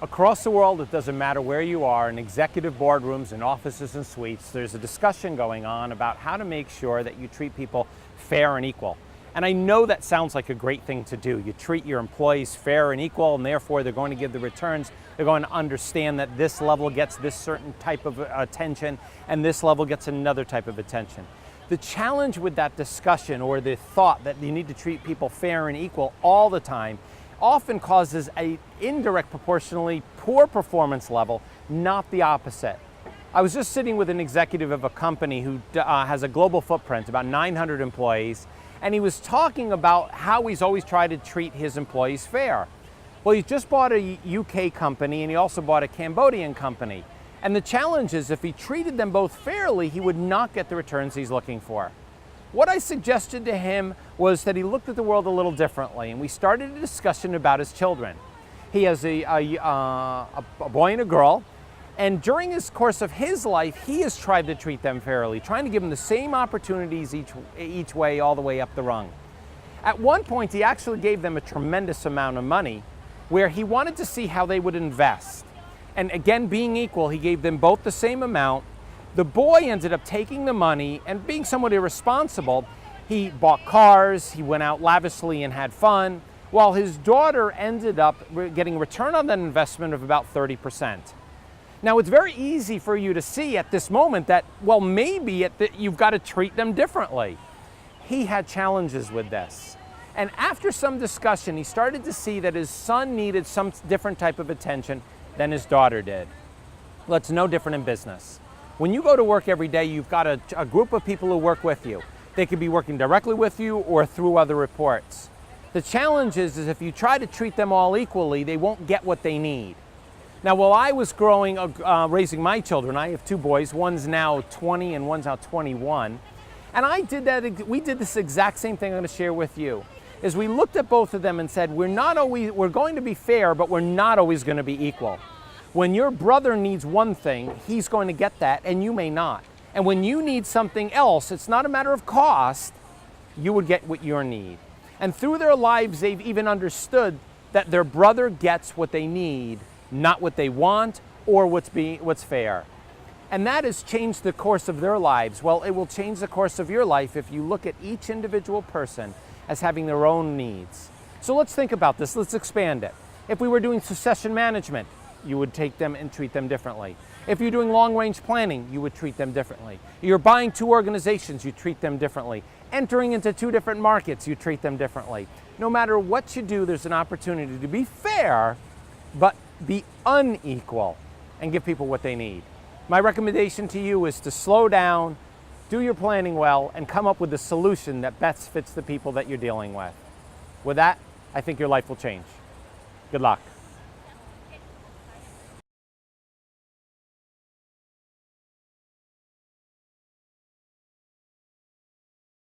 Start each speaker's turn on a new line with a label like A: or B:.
A: Across the world, it doesn't matter where you are, in executive boardrooms, in offices and suites, there's a discussion going on about how to make sure that you treat people fair and equal. And I know that sounds like a great thing to do. You treat your employees fair and equal, and therefore they're going to give the returns. They're going to understand that this level gets this certain type of attention, and this level gets another type of attention. The challenge with that discussion, or the thought that you need to treat people fair and equal all the time, often causes an indirect proportionally poor performance level, not the opposite. I was just sitting with an executive of a company who has a global footprint, about 900 employees, and he was talking about how he's always tried to treat his employees fair. Well, he just bought a UK company, and he also bought a Cambodian company. And the challenge is, if he treated them both fairly, he would not get the returns he's looking for. What I suggested to him was that he looked at the world a little differently, and we started a discussion about his children. He has a boy and a girl, and during his course of his life, he has tried to treat them fairly, trying to give them the same opportunities each way, all the way up the rung. At one point, he actually gave them a tremendous amount of money, where he wanted to see how they would invest. And again, being equal, he gave them both the same amount. The boy ended up taking the money and being somewhat irresponsible. He bought cars, he went out lavishly and had fun, while his daughter ended up getting a return on that investment of about 30%. Now, it's very easy for you to see at this moment that, well, maybe you've got to treat them differently. He had challenges with this. And after some discussion, he started to see that his son needed some different type of attention than his daughter did. Well, it's no different in business. When you go to work every day, you've got a group of people who work with you. They could be working directly with you or through other reports. The challenge is if you try to treat them all equally, they won't get what they need. Now, while I was raising my children, I have two boys, one's now 20 and one's now 21, and we did this exact same thing I'm going to share with you, is we looked at both of them and said, we're going to be fair, but we're not always going to be equal. When your brother needs one thing, he's going to get that, and you may not. And when you need something else, it's not a matter of cost, you would get what you need. And through their lives, they've even understood that their brother gets what they need, not what they want or what's fair. And that has changed the course of their lives. Well, it will change the course of your life if you look at each individual person as having their own needs. So let's think about this. Let's expand it. If we were doing succession management, you would take them and treat them differently. If you're doing long-range planning, you would treat them differently. You're buying two organizations, you treat them differently. Entering into two different markets, you treat them differently. No matter what you do, there's an opportunity to be fair, but be unequal and give people what they need. My recommendation to you is to slow down, do your planning well, and come up with a solution that best fits the people that you're dealing with. With that, I think your life will change. Good luck.